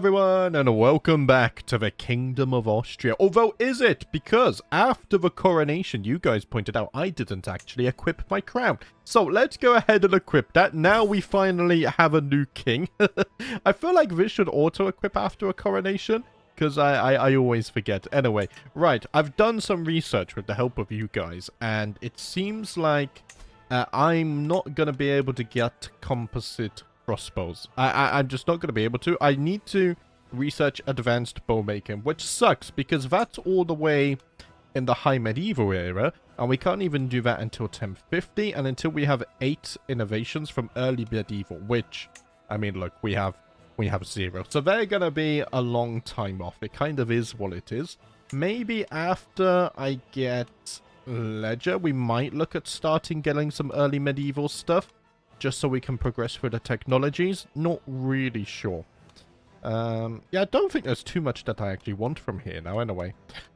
everyone, and welcome back to the Kingdom of Austria. Although, is it? Because after the coronation, you guys pointed out I didn't actually equip my crown. So let's go ahead and equip that. Now we finally have a new king. I feel like this should auto-equip after a coronation, because I always forget. Anyway, right, I've done some research with the help of you guys, and it seems like I'm not going to be able to get composite crossbows. I'm just not going to be able to. I need to research advanced bow making, which sucks because that's all the way in the high medieval era, and we can't even do that until 1050 and until we have 8 innovations from early medieval, which, I mean, look, we have 0. So they're going to be a long time off. It kind of is what it is. Maybe after I get Ledger, we might look at starting getting some early medieval stuff, just so we can progress through the technologies. Not really sure. Yeah, I don't think there's too much that I actually want from here now anyway.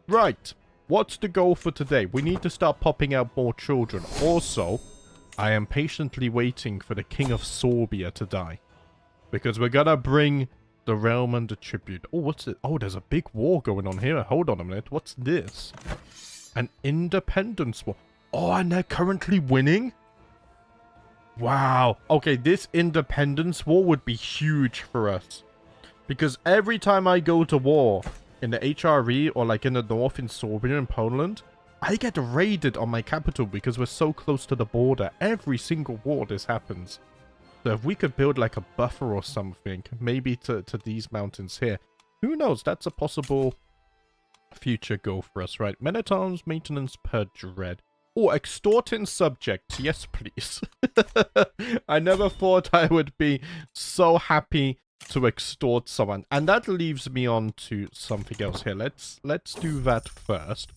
Right, what's the goal for today? We need to start popping out more children. Also, I am patiently waiting for the King of Sorbia to die, because we're gonna bring the realm under tribute. Oh, what's it? Oh, there's a big war going on here. Hold on a minute. What's this? An independence war. Oh, and they're currently winning? Wow. Okay, this independence war would be huge for us. Because every time I go to war in the HRE or like in the north in Serbia and Poland, I get raided on my capital because we're so close to the border. Every single war this happens. So if we could build like a buffer or something, maybe to these mountains here. Who knows? That's a possible future goal for us, right? Men at arms maintenance per dread. Oh, extorting subjects. Yes, please. I never thought I would be so happy to extort someone. And that leaves me on to something else here. Let's do that first.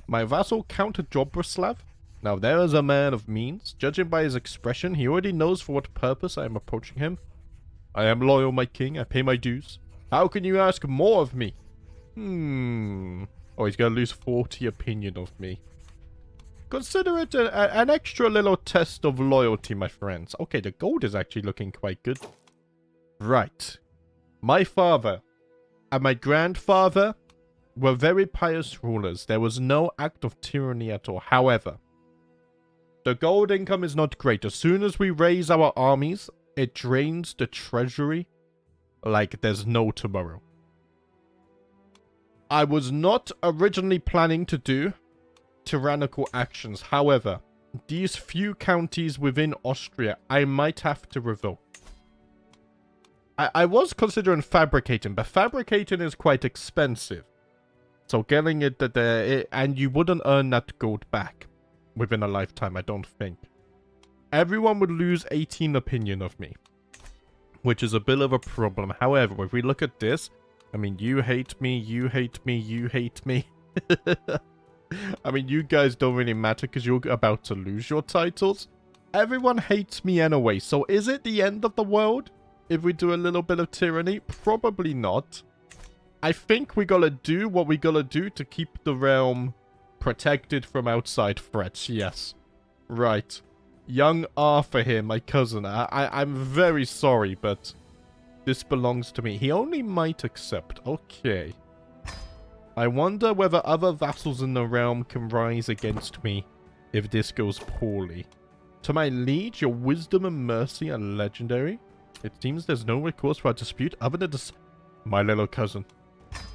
My vassal Count Jobraslav. Now, there is a man of means. Judging by his expression, he already knows for what purpose I am approaching him. I am loyal, my king. I pay my dues. How can you ask more of me? Oh, he's going to lose 40 opinion of me. Consider it an extra little test of loyalty, my friends. Okay, the gold is actually looking quite good. Right. My father and my grandfather were very pious rulers. There was no act of tyranny at all. However, the gold income is not great. As soon as we raise our armies, it drains the treasury like there's no tomorrow. I was not originally planning to do tyrannical actions. However, these few counties within Austria, I might have to revoke. I was considering fabricating, but fabricating is quite expensive. So getting it that and you wouldn't earn that gold back within a lifetime, I don't think. Everyone would lose 18 opinion of me, which is a bit of a problem. However, if we look at this, I mean, you hate me, you hate me, you hate me. I mean, you guys don't really matter because you're about to lose your titles. Everyone hates me anyway, so is it the end of the world if we do a little bit of tyranny? Probably not. I think we gotta do what we gotta do to keep the realm protected from outside threats, yes. Right. Young Arthur here, my cousin. I'm very sorry, but this belongs to me. He only might accept. Okay. I wonder whether other vassals in the realm can rise against me if this goes poorly. To my liege, your wisdom and mercy are legendary. It seems there's no recourse for a dispute other than this. My little cousin,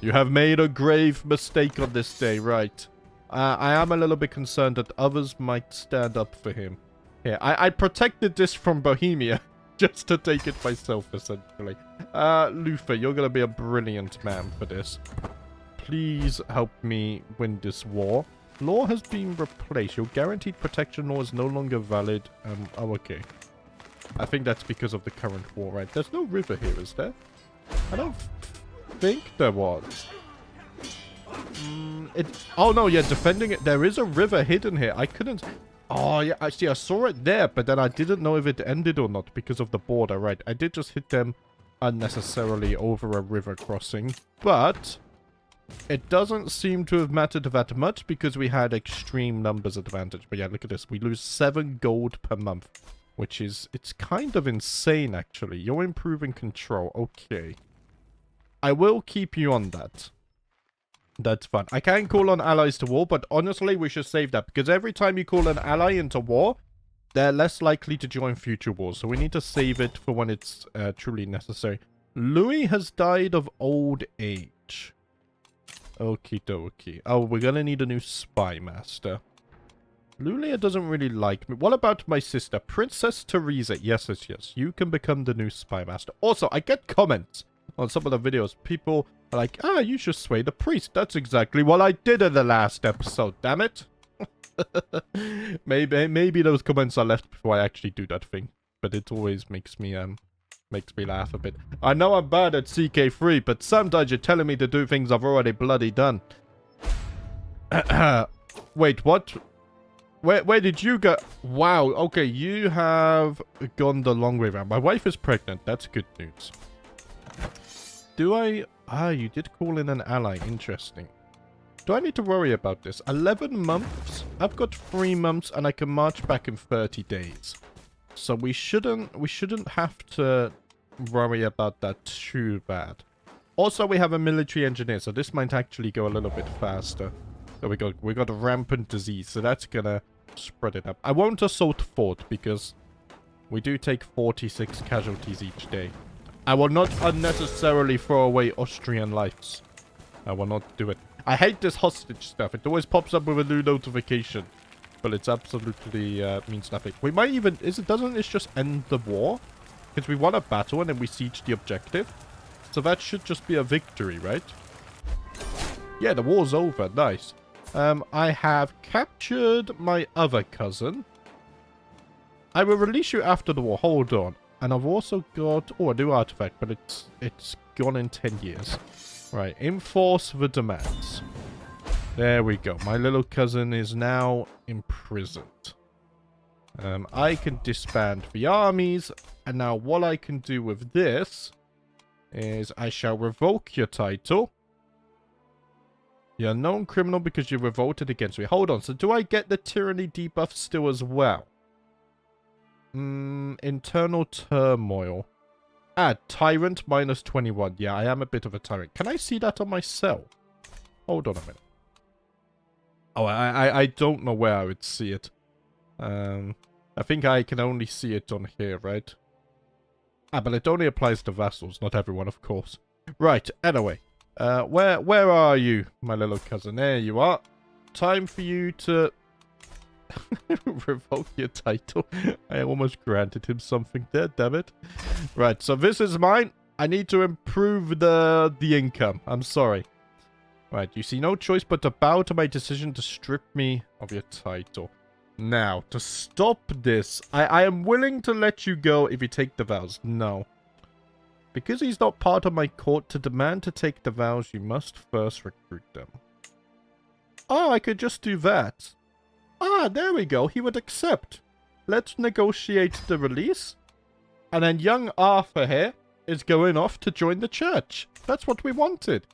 you have made a grave mistake on this day, right? I am a little bit concerned that others might stand up for him. Here, I protected this from Bohemia just to take it myself, essentially. Luther, you're going to be a brilliant man for this. Please help me win this war. Law has been replaced. Your guaranteed protection law is no longer valid. Oh, okay. I think that's because of the current war, right? There's no river here, is there? I don't think there was. Oh, no, yeah, defending it. There is a river hidden here. I couldn't... Oh, yeah, actually, I saw it there, but then I didn't know if it ended or not because of the border, right? I did just hit them unnecessarily over a river crossing, but it doesn't seem to have mattered that much because we had extreme numbers advantage. But yeah, look at this. We lose 7 gold per month, which is... It's kind of insane, actually. You're improving control. Okay. I will keep you on that. That's fun. I can call on allies to war, but honestly, we should save that. Because every time you call an ally into war, they're less likely to join future wars. So we need to save it for when it's truly necessary. Louis has died of old age. Okie dokie. Oh, we're gonna need a new spy master. Lulia doesn't really like me. What about my sister, Princess Teresa? Yes, yes, yes. You can become the new spy master. Also, I get comments on some of the videos. People are like, ah, you should sway the priest. That's exactly what I did in the last episode, damn it. maybe those comments are left before I actually do that thing. But it always makes me laugh a bit. I know I'm bad at CK3, but sometimes you're telling me to do things I've already bloody done. Wait, what? Where did you go? Wow, okay, you have gone the long way around. My wife is pregnant. That's good news. Do I... Ah, you did call in an ally. Interesting. Do I need to worry about this? 11 months? I've got 3 months and I can march back in 30 days. So we shouldn't have to worry about that too bad. Also, we have a military engineer, so this might actually go a little bit faster. So we got a rampant disease, so that's gonna spread it up. I won't assault fort because we do take 46 casualties each day. I will not unnecessarily throw away Austrian lives. I will not do it. I hate this hostage stuff. It always pops up with a new notification. But it's absolutely means nothing. We might even... Doesn't this just end the war? Because we won a battle and then we siege the objective. So that should just be a victory, right? Yeah, the war's over. Nice. I have captured my other cousin. I will release you after the war. Hold on. And I've also got... Oh, a new artifact, but it's gone in 10 years. Right, enforce the demands. There we go. My little cousin is now imprisoned. I can disband the armies. And now what I can do with this is I shall revoke your title. You're a known criminal because you revolted against me. Hold on. So do I get the tyranny debuff still as well? Internal turmoil. Ah, tyrant minus 21. Yeah, I am a bit of a tyrant. Can I see that on my cell? Hold on a minute. Oh, I don't know where I would see it. I think I can only see it on here, right? Ah, but it only applies to vassals, not everyone, of course. Right, anyway. Where are you, my little cousin? There you are. Time for you to revoke your title. I almost granted him something there, damn it. Right, so this is mine. I need to improve the income. I'm sorry. Right, you see no choice but to bow to my decision to strip me of your title. Now, to stop this, I am willing to let you go if you take the vows. No. Because he's not part of my court, to demand to take the vows, you must first recruit them. Oh, I could just do that. Ah, there we go. He would accept. Let's negotiate the release. And then young Arthur here is going off to join the church. That's what we wanted.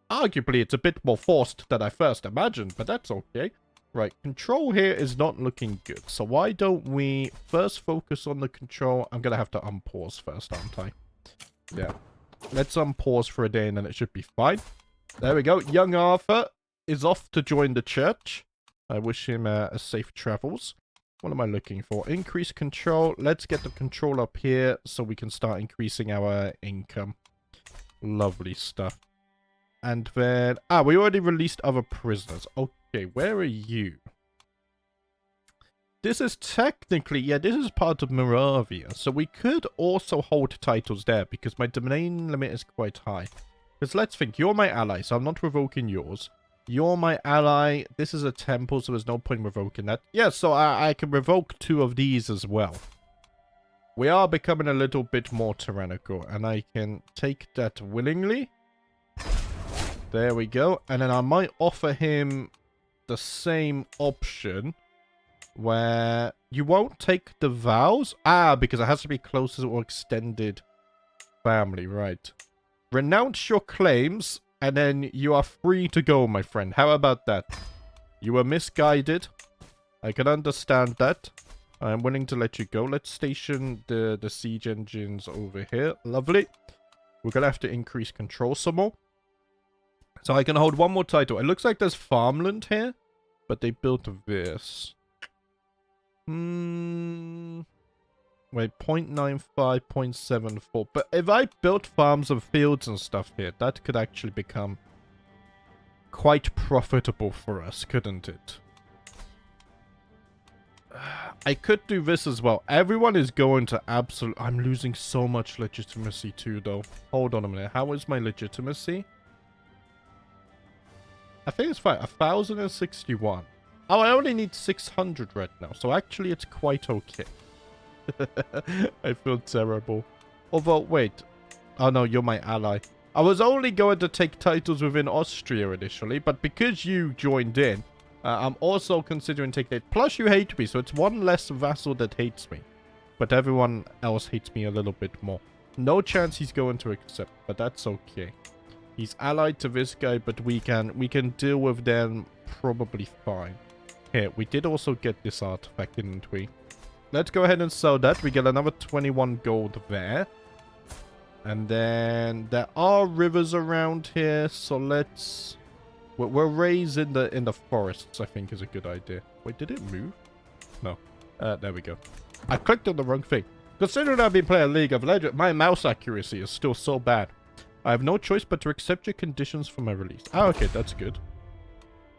Arguably, it's a bit more forced than I first imagined, but that's okay. Right, control here is not looking good. So why don't we first focus on the control? I'm going to have to unpause first, aren't I? Yeah. Let's unpause for a day and then it should be fine. There we go. Young Arthur is off to join the church. I wish him a safe travels. What am I looking for? Increase control. Let's get the control up here so we can start increasing our income. Lovely stuff. And then... Ah, we already released other prisoners. Okay, where are you? This is technically... Yeah, this is part of Moravia. So we could also hold titles there because my domain limit is quite high. Because let's think, you're my ally, so I'm not revoking yours. You're my ally. This is a temple, so there's no point revoking that. Yeah, so I can revoke 2 of these as well. We are becoming a little bit more tyrannical, and I can take that willingly. There we go. And then I might offer him the same option where you won't take the vows. Ah, because it has to be closest or extended family, right. Renounce your claims. And then you are free to go, my friend. How about that? You were misguided. I can understand that. I am willing to let you go. Let's station the siege engines over here. Lovely. We're going to have to increase control some more. So I can hold one more title. It looks like there's farmland here, but they built this. Wait, 0.95, 0.74. But if I built farms and fields and stuff here, that could actually become quite profitable for us, couldn't it? I could do this as well. Everyone is going to absolute... I'm losing so much legitimacy too, though. Hold on a minute. How is my legitimacy? I think it's fine. 1,061. Oh, I only need 600 right now. So actually, it's quite okay. I feel terrible. Although, wait. Oh, no, you're my ally. I was only going to take titles within Austria initially, but because you joined in, I'm also considering taking it. Plus, you hate me, so it's one less vassal that hates me. But everyone else hates me a little bit more. No chance he's going to accept, but that's okay. He's allied to this guy, but we can deal with them probably fine. Here, we did also get this artifact, didn't we? Let's go ahead and sell that. We get another 21 gold there. And then there are rivers around here, so let's... We're raised in the forests, I think is a good idea. Wait, did it move? No. There we go. I clicked on the wrong thing. Considering I've been playing League of Legends, my mouse accuracy is still so bad. I have no choice but to accept your conditions for my release. Ah, okay, that's good.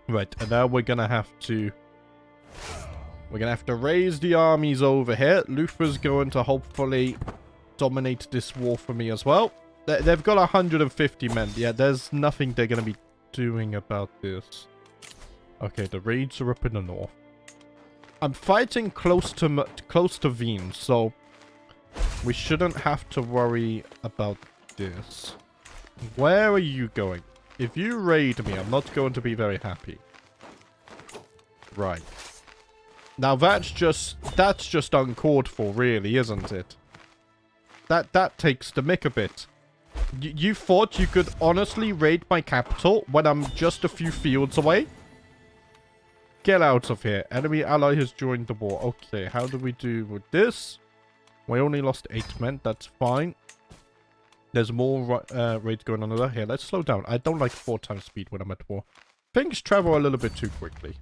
Right, and now we're gonna have to... We're gonna have to raise the armies over here. Luther's going to hopefully dominate this war for me as well. They've got 150 men. Yeah, there's nothing they're gonna be doing about this. Okay, the raids are up in the north. I'm fighting close to Wien, so we shouldn't have to worry about this. Where are you going? If you raid me, I'm not going to be very happy. Right. Now that's just uncalled for, really, isn't it? That takes the mick a bit. You thought you could honestly raid my capital when I'm just a few fields away? Get out of here. Enemy ally has joined the war. Okay, how do we do with this? We only lost 8 men. That's fine. There's more raids going on over here. Let's slow down. I don't like 4 times speed when I'm at war. Things travel a little bit too quickly.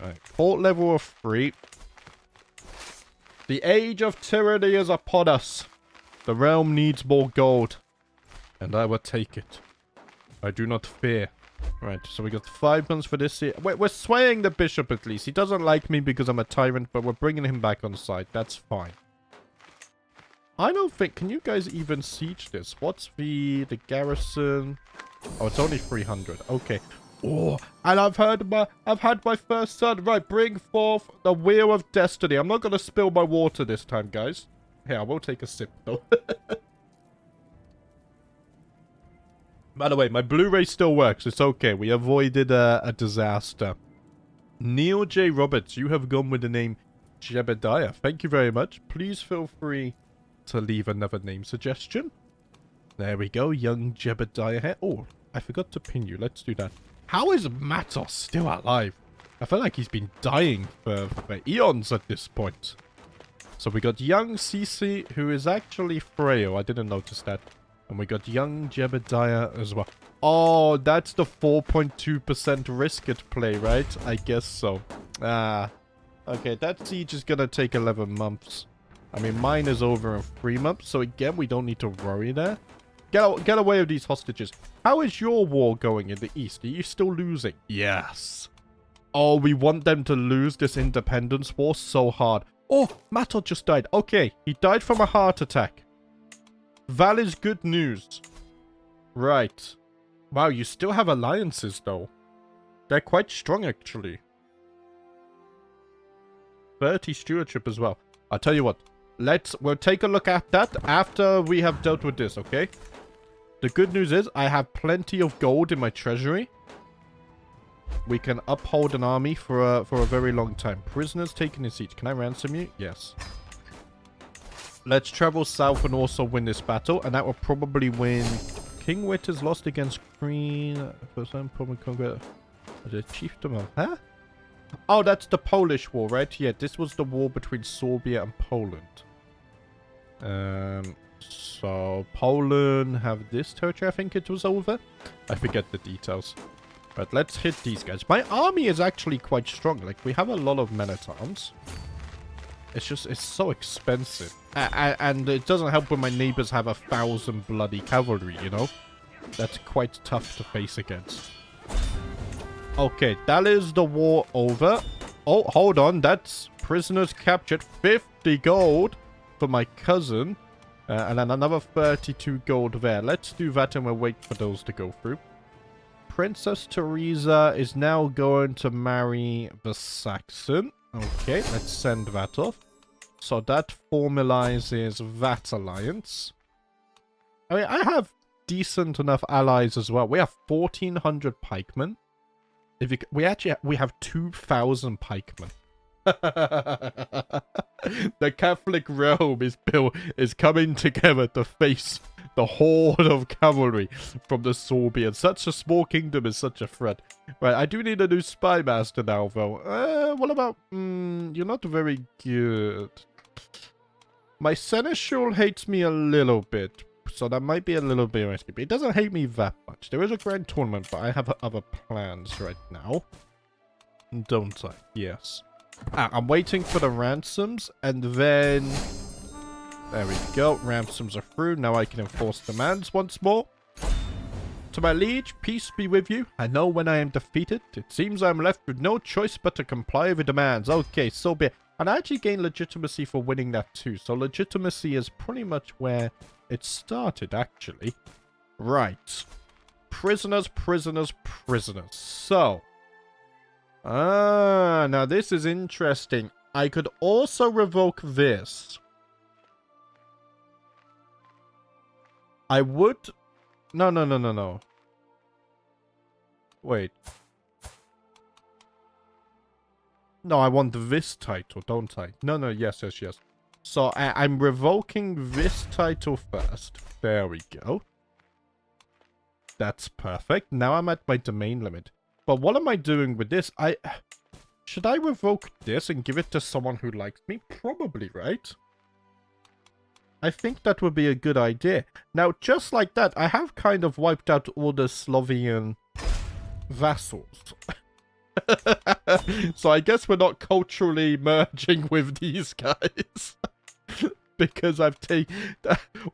Alright, port level of 3. The age of tyranny is upon us. The realm needs more gold. And I will take it. I do not fear. Right, so we got 5 months for this here. We're swaying the bishop at least. He doesn't like me because I'm a tyrant, but we're bringing him back on side. That's fine. I don't think... Can you guys even siege this? What's the garrison? Oh, it's only 300. Okay. Oh, and I've had my first son. Right, bring forth the wheel of destiny. I'm not going to spill my water this time, guys. Here, I will take a sip, though. By the way, my Blu-ray still works. It's okay. We avoided a disaster. Neil J. Roberts, you have gone with the name Jebediah. Thank you very much. Please feel free to leave another name suggestion. There we go. Young Jebediah here. Oh, I forgot to pin you. Let's do that. How is Matos still alive? I feel like he's been dying for eons at this point. So we got young CC, who is actually frail. I didn't notice that. And we got young Jebediah as well. Oh, that's the 4.2% risk at play, right? I guess so. Ah. Okay, that siege is gonna take 11 months. I mean, mine is over in 3 months. So again, we don't need to worry there. Get away with these hostages. How is your war going in the east? Are you still losing? Yes. Oh, we want them to lose this independence war so hard. Oh, Mato just died. Okay, he died from a heart attack. Val is good news. Right. Wow, you still have alliances, though. They're quite strong, actually. 30 stewardship as well. I'll tell you what. We'll take a look at that after we have dealt with this, okay? The good news is I have plenty of gold in my treasury. We can uphold an army for a very long time. Prisoners taken in siege. Can I ransom you? Yes. Let's travel south and also win this battle. And that will probably win. King Wit is lost against Queen. First time problem conquer. The chiefdom of... Huh? Oh, that's the Polish war, right? Yeah, this was the war between Serbia and Poland. So, Poland have this territory, I think it was over. I forget the details. But let's hit these guys. My army is actually quite strong. Like, we have a lot of men-at-arms. It's just, it's so expensive. And it doesn't help when my neighbors have 1,000 bloody cavalry, you know? That's quite tough to face against. Okay, that is the war over. Oh, hold on. That's prisoners captured. 50 gold for my cousin. And then another 32 gold there. Let's do that and we'll wait for those to go through. Princess Teresa is now going to marry the Saxon. Okay, let's send that off. So that formalizes that alliance. I mean, I have decent enough allies as well. We have 1,400 pikemen. If you, we have 2,000 pikemen. The Catholic realm is coming together to face the horde of cavalry from the Sorbians. Such a small kingdom is such a threat. Right, I do need a new spy master now, though. What about... you're not very good. My seneschal hates me a little bit, so that might be a little bit risky. But he doesn't hate me that much. There is a grand tournament, but I have other plans right now. Don't I? Yes. I'm waiting for the ransoms, and then... There we go. Ransoms are through. Now I can enforce demands once more. To my liege, peace be with you. I know when I am defeated, it seems I am left with no choice but to comply with the demands. Okay, so be it. And I actually gained legitimacy for winning that too. So legitimacy is pretty much where it started, actually. Right. Prisoners, prisoners, prisoners. So. Now this is interesting. I could also revoke this. I would... No. Wait. No, I want this title, don't I? No, yes. So, I'm revoking this title first. There we go. That's perfect. Now I'm at my domain limit. But what am I doing with this? Should I revoke this and give it to someone who likes me? Probably, right? I think that would be a good idea. Now, just like that, I have kind of wiped out all the Slovenian vassals. So I guess we're not culturally merging with these guys. Because I've taken...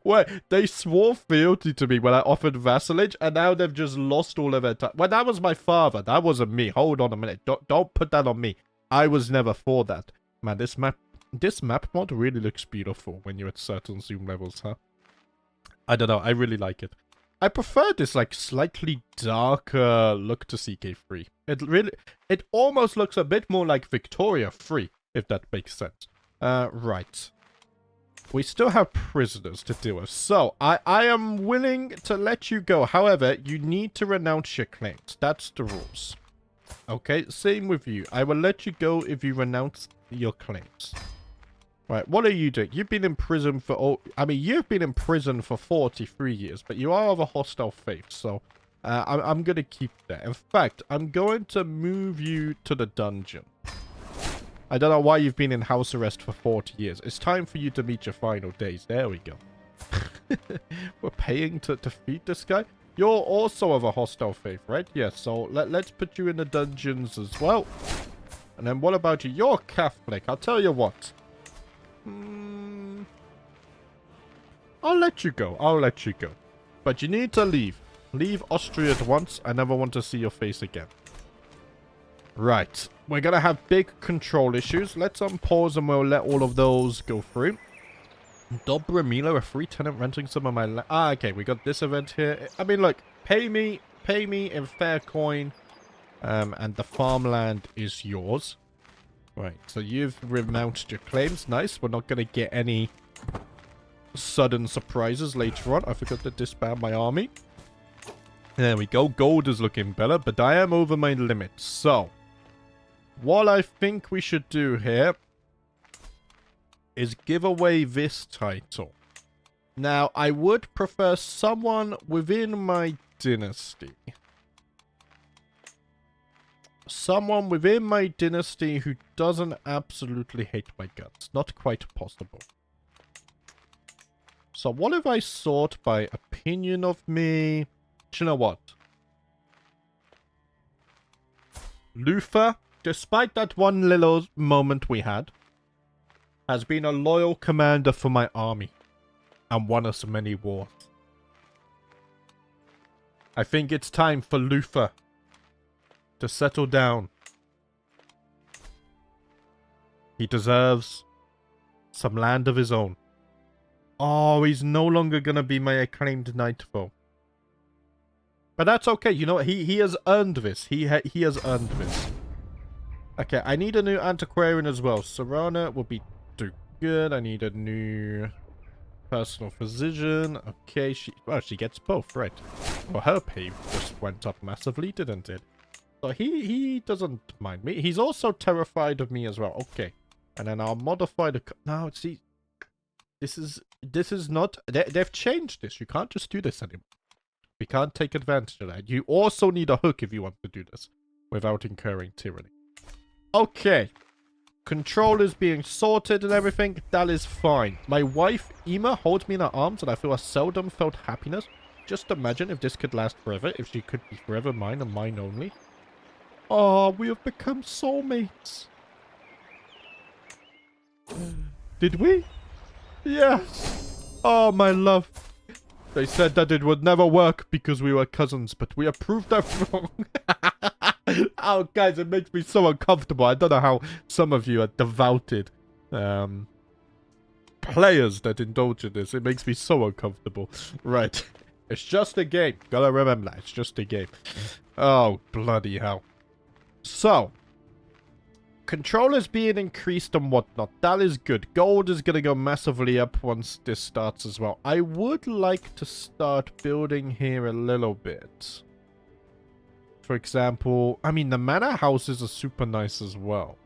Wait, they swore fealty to me when I offered vassalage, and now they've just lost all of their time. Well, that was my father. That wasn't me. Hold on a minute. Don't put that on me. I was never for that. Man, this map mod really looks beautiful when you're at certain zoom levels, huh? I don't know. I really like it. I prefer this, like, slightly darker look to CK3. It almost looks a bit more like Victoria 3, if that makes sense. Right. We still have prisoners to deal with. So, I am willing to let you go. However, you need to renounce your claims. That's the rules. Okay, same with you. I will let you go if you renounce your claims. Right, what are you doing? You've been in prison for... you've been in prison for 43 years, but you are of a hostile faith, so... I'm going to keep that. In fact, I'm going to move you to the dungeon. I don't know why you've been in house arrest for 40 years. It's time for you to meet your final days. There we go. We're paying to feed this guy? You're also of a hostile faith, right? Yes, so let's put you in the dungeons as well. And then what about you? You're Catholic. I'll tell you what. I'll let you go. I'll let you go. But you need to leave. Leave Austria at once. I never want to see your face again. Right. We're going to have big control issues. Let's unpause and we'll let all of those go through. Dobra Mila, a free tenant renting some of my land. Okay. We got this event here. I mean, look. Pay me in fair coin. And the farmland is yours. Right. So you've renounced your claims. Nice. We're not going to get any sudden surprises later on. I forgot to disband my army. There we go. Gold is looking better, but I am over my limit. So, what I think we should do here is give away this title. Now, I would prefer someone within my dynasty. Someone within my dynasty who doesn't absolutely hate my guts. Not quite possible. So what if I sort by opinion of me? Do you know what? Luther, despite that one little moment we had, has been a loyal commander for my army and won us many wars. I think it's time for Luther to settle down. He deserves some land of his own. Oh, he's no longer gonna be my acclaimed knight foe. But that's okay. You know what? He has earned this. He has earned this. Okay, I need a new antiquarian as well. Serrana will be too good. I need a new personal physician. Okay, she gets both, right? Well, her pay just went up massively, didn't it? So he doesn't mind me. He's also terrified of me as well. Okay, and then I'll modify the. Now see, this is not. They've changed this. You can't just do this anymore. We can't take advantage of that. You also need a hook if you want to do this without incurring tyranny. Okay. Control is being sorted and everything. That is fine. My wife, Ema, holds me in her arms and I feel I seldom felt happiness. Just imagine if this could last forever. If she could be forever mine and mine only. Oh, we have become soulmates. Did we? Yes. Oh, my love. They said that it would never work because we were cousins, but we have proved that wrong. Oh, guys, it makes me so uncomfortable. I don't know how some of you are devoted players that indulge in this. It makes me so uncomfortable. Right. It's just a game. Gotta remember that. It's just a game. Oh, bloody hell. So, control is being increased and whatnot. That is good. Gold is going to go massively up once this starts as well. I would like to start building here a little bit. For example, I mean, the manor houses are super nice as well.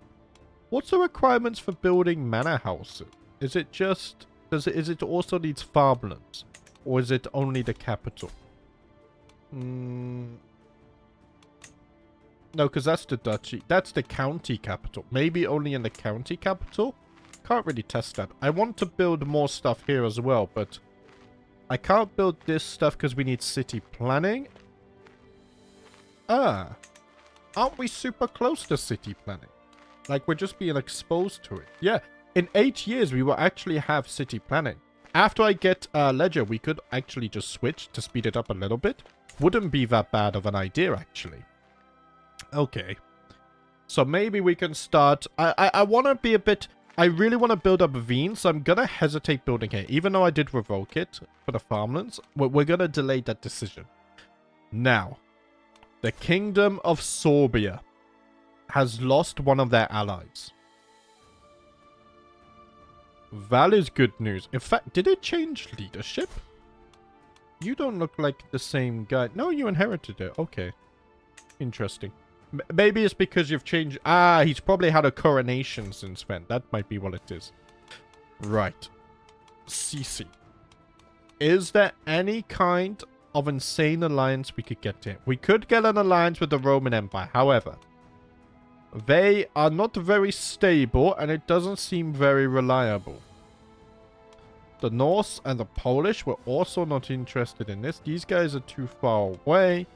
What's the requirements for building manor houses? Is it just... Is it also needs farmlands? Or is it only the capital? No, because that's the duchy. That's the county capital. Maybe only in the county capital? Can't really test that. I want to build more stuff here as well, but I can't build this stuff because we need city planning. Ah. Aren't we super close to city planning? Like, we're just being exposed to it. Yeah. In 8 years, we will actually have city planning. After I get Ledger, we could actually just switch to speed it up a little bit. Wouldn't be that bad of an idea, actually. Okay. So maybe we can start... I want to be a bit... I really want to build up Veen, so I'm going to hesitate building here. Even though I did revoke it for the farmlands, we're going to delay that decision. Now, the Kingdom of Sorbia has lost one of their allies. That is good news. In fact, did it change leadership? You don't look like the same guy. No, you inherited it. Okay. Interesting. Maybe it's because you've changed... Ah, he's probably had a coronation since then. That might be what it is. Right. CC. Is there any kind of insane alliance we could get here? We could get an alliance with the Roman Empire. However, they are not very stable and it doesn't seem very reliable. The Norse and the Polish were also not interested in this. These guys are too far away.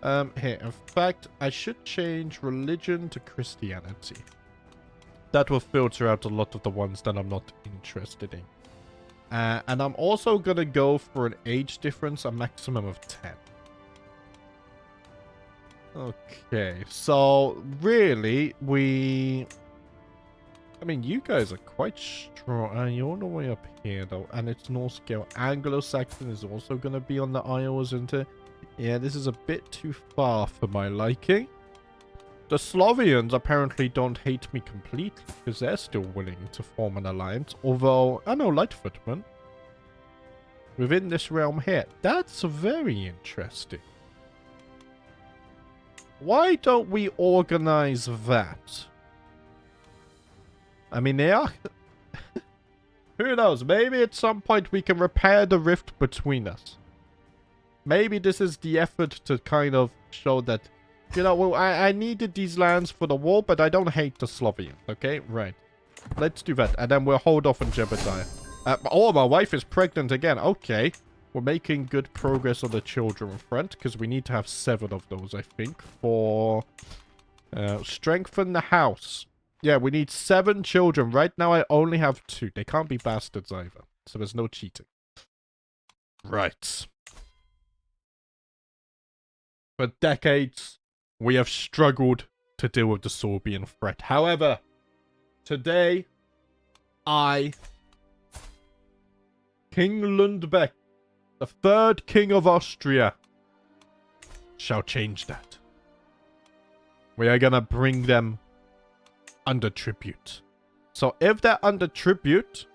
Here, in fact, I should change religion to Christianity. That will filter out a lot of the ones that I'm not interested in. And I'm also going to go for an age difference, a maximum of 10. Okay, so really, I mean, you guys are quite strong. You're all the way up here, though. And it's North scale. Anglo-Saxon is also going to be on the Isle, isn't it? Yeah, this is a bit too far for my liking. The Slovians apparently don't hate me completely, because they're still willing to form an alliance. Although, I know Lightfootman. Within this realm here. That's very interesting. Why don't we organize that? I mean, they are... Who knows? Maybe at some point we can repair the rift between us. Maybe this is the effort to kind of show that, you know, well, I needed these lands for the war, but I don't hate the Slovians, okay? Right. Let's do that, and then we'll hold off on Jebediah. Oh, my wife is pregnant again. Okay. We're making good progress on the children front, because we need to have 7 of those, I think, for strengthen the house. Yeah, we need 7 children. Right now, I only have 2. They can't be bastards either, so there's no cheating. Right. For decades, we have struggled to deal with the Sorbian threat. However, today, King Lundbeck, the 3rd King of Austria, shall change that. We are gonna bring them under tribute. So if they're under tribute,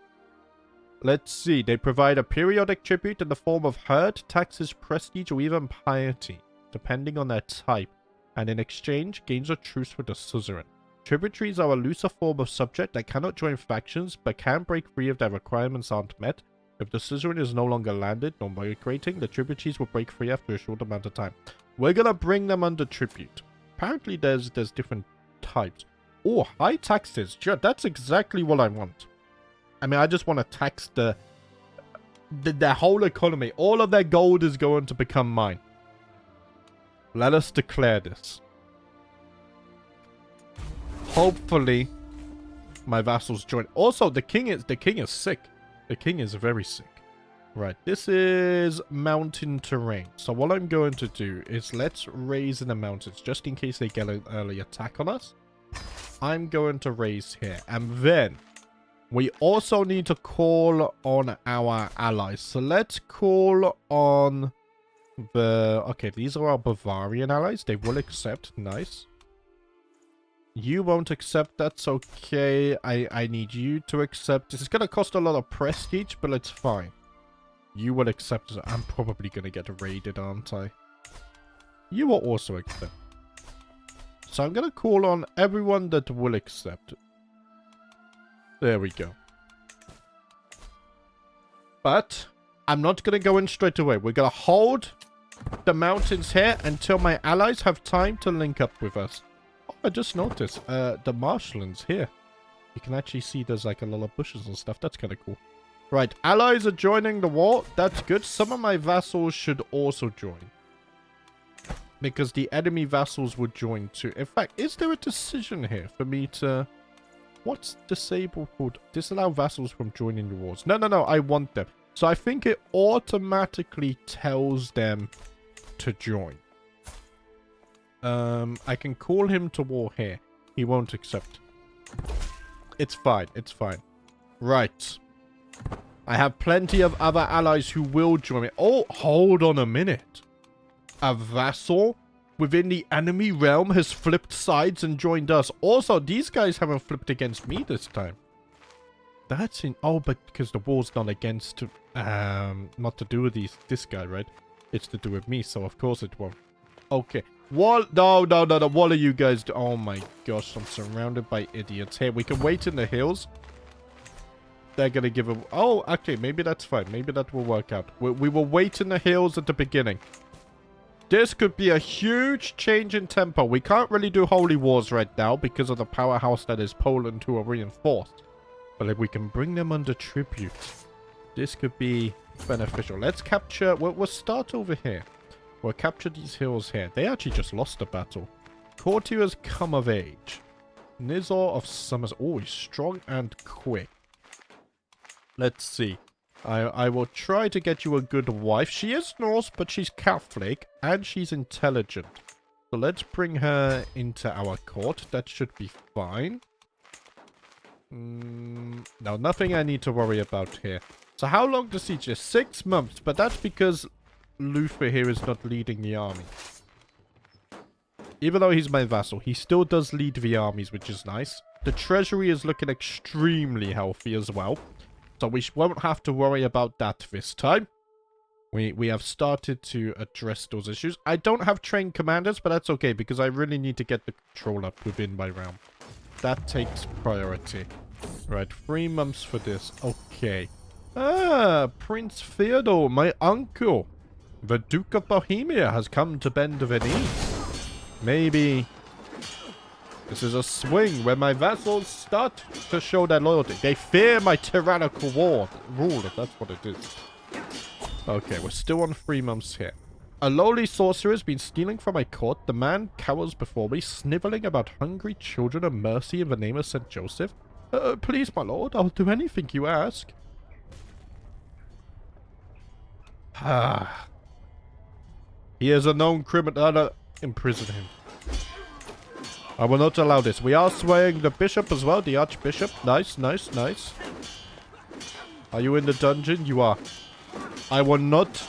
let's see, they provide a periodic tribute in the form of herd, taxes, prestige, or even piety, depending on their type, and in exchange, gains a truce with the suzerain. Tributaries are a looser form of subject that cannot join factions, but can break free if their requirements aren't met. If the suzerain is no longer landed nor migrating, the tributaries will break free after a short amount of time. We're gonna bring them under tribute. Apparently there's different types. Oh, high taxes. Sure, that's exactly what I want. I mean, I just want to tax their whole economy. All of their gold is going to become mine. Let us declare this. Hopefully, my vassals join. Also, the king is sick. The king is very sick. Right, this is mountain terrain. So what I'm going to do is let's raise in the mountains, just in case they get an early attack on us. I'm going to raise here. And then, we also need to call on our allies. So let's call on the... Okay, these are our Bavarian allies. They will accept. Nice. You won't accept. That's okay. I need you to accept. This is going to cost a lot of prestige, but it's fine. You will accept it. I'm probably going to get raided, aren't I? You will also accept. So I'm going to call on everyone that will accept. There we go. But I'm not going to go in straight away. We're going to hold the mountains here until my allies have time to link up with us. Oh, I just noticed the marshlands here. You can actually see there's like a lot of bushes and stuff. That's kind of cool. Right, allies are joining the war. That's good. Some of my vassals should also join. Because the enemy vassals would join too. In fact, is there a decision here for me to... What's disable called? Disallow vassals from joining the wars. No, I want them. So I think it automatically tells them to join. I can call him to war here. He won't accept. It's fine. It's fine. Right. I have plenty of other allies who will join me. Oh, hold on a minute. A vassal within the enemy realm has flipped sides and joined us. Also, these guys haven't flipped against me this time. That's in... Oh, but because the war's not against... not to do with this guy, right? It's to do with me, so of course it won't. Okay. What? No. What are you guys doing? Oh my gosh, I'm surrounded by idiots. Here, we can wait in the hills. They're gonna give a... Oh, okay, maybe that's fine. Maybe that will work out. We will wait in the hills at the beginning. This could be a huge change in tempo. We can't really do holy wars right now because of the powerhouse that is Poland, who are reinforced. But if we can bring them under tribute, this could be beneficial. Let's capture... We'll start over here. We'll capture these hills here. They actually just lost the battle. Courtiers come of age. Nizor of Summers. Oh, he's strong and quick. Let's see. I will try to get you a good wife. She is Norse, but she's Catholic, and she's intelligent. So let's bring her into our court. That should be fine. No, nothing I need to worry about here. So how long the siege is? 6 months, but that's because Luther here is not leading the army. Even though he's my vassal, he still does lead the armies, which is nice. The treasury is looking extremely healthy as well. So we won't have to worry about that this time. We have started to address those issues. I don't have trained commanders, but that's okay, because I really need to get the control up within my realm. That takes priority. Right, 3 months for this. Okay. Ah, Prince Theodore, my uncle. The Duke of Bohemia has come to bend the knee. Maybe This is a swing where my vassals start to show their loyalty. They fear my tyrannical rule, if that's what it is. Okay, we're still on 3 months here. A lowly sorcerer has been stealing from my court. The man cowers before me, sniveling about hungry children of mercy in the name of St. Joseph. Please, my lord, I'll do anything you ask. Ah. He is a known criminal. Imprison him. I will not allow this. We are swaying the bishop as well, the archbishop. Nice, nice, nice. Are you in the dungeon? You are. I will not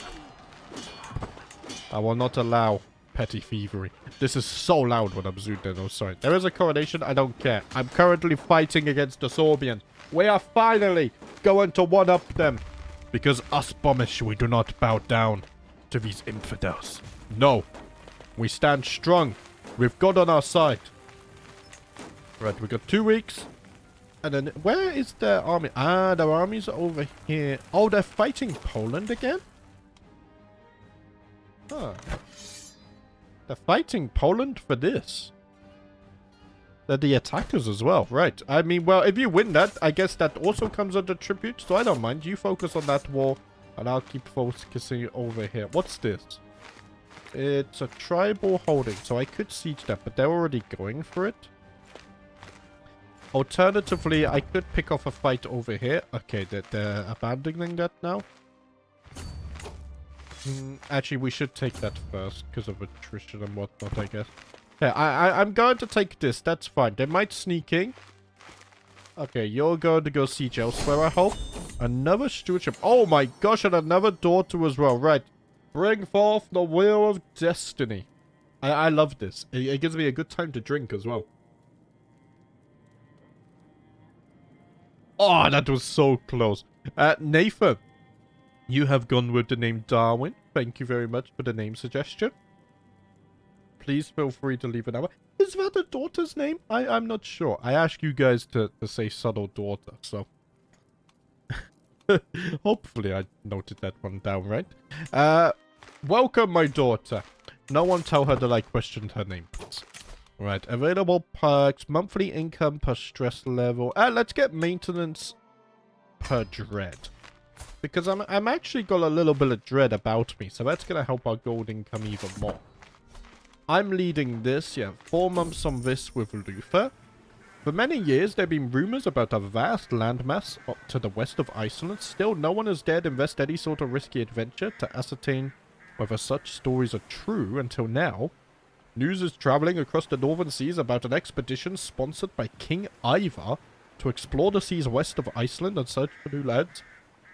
allow petty thievery. This is so loud when I'm zoomed in. Oh, sorry. There is a coronation. I don't care. I'm currently fighting against the Sorbians. We are finally going to one-up them. Because us Bomish, we do not bow down to these infidels. No. We stand strong. We've God on our side. Right, we got 2 weeks. And then, where is their army? Ah, their armies are over here. Oh, they're fighting Poland again? Huh. They're fighting Poland for this. They're the attackers as well. Right. I mean, well, if you win that, I guess that also comes under tribute. So I don't mind. You focus on that war. And I'll keep focusing over here. What's this? It's a tribal holding. So I could siege that, but they're already going for it. Alternatively, I could pick off a fight over here. Okay, they're abandoning that now. Actually, we should take that first because of attrition and whatnot, I guess. Yeah, I'm going to take this. That's fine. They might sneak in. Okay, you're going to go siege elsewhere, I hope. Another stewardship. Oh my gosh, and another daughter as well. Right. Bring forth the wheel of destiny. I love this. It gives me a good time to drink as well. Oh, that was so close. Nathan, you have gone with the name Darwin. Thank you very much for the name suggestion. Please feel free to leave an hour. Is that a daughter's name? I'm not sure. I asked you guys to say subtle daughter, so... Hopefully I noted that one down right. Welcome, my daughter. No one tell her that I questioned her name, please. Right, available perks, monthly income per stress level. Let's get maintenance per dread. Because I'm actually got a little bit of dread about me, so that's going to help our gold income even more. I'm leading this, yeah, 4 months on this with Luther. For many years, there have been rumors about a vast landmass up to the west of Iceland. Still, no one has dared invest any sort of risky adventure to ascertain whether such stories are true until now. News is traveling across the northern seas about an expedition sponsored by King Ivar to explore the seas west of Iceland and search for new lands.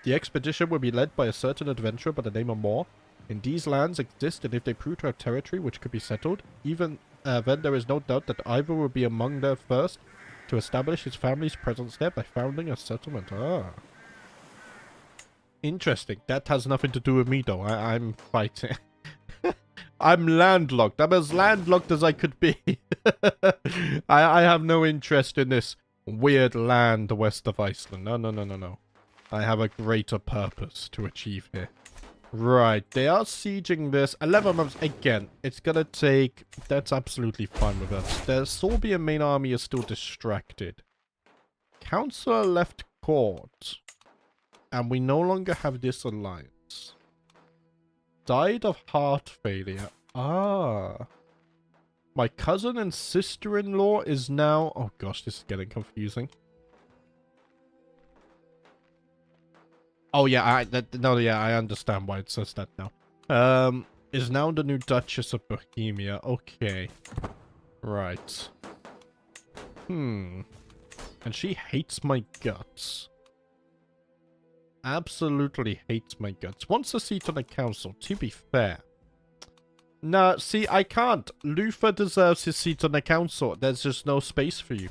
The expedition will be led by a certain adventurer by the name of Moore. In these lands exist, and if they prove to have territory which could be settled, even then there is no doubt that Ivar will be among the first to establish his family's presence there by founding a settlement. Ah. Interesting. That has nothing to do with me, though. I'm fighting. I'm landlocked. I'm as landlocked as I could be. I have no interest in this weird land west of Iceland. No. I have a greater purpose to achieve here. Right, they are sieging this. 11 months, again, it's gonna take... That's absolutely fine with us. The Sorbian main army is still distracted. Councillor left court. And we no longer have this alliance. Died of heart failure. Ah. My cousin and sister-in-law is now... Oh gosh, this is getting confusing. Oh yeah, I understand why it says that now. Is now the new Duchess of Bohemia. Okay. Right. And she hates my guts. Absolutely hates my guts. Wants a seat on the council, to be fair. Nah, see, I can't. Luther deserves his seat on the council. There's just no space for you.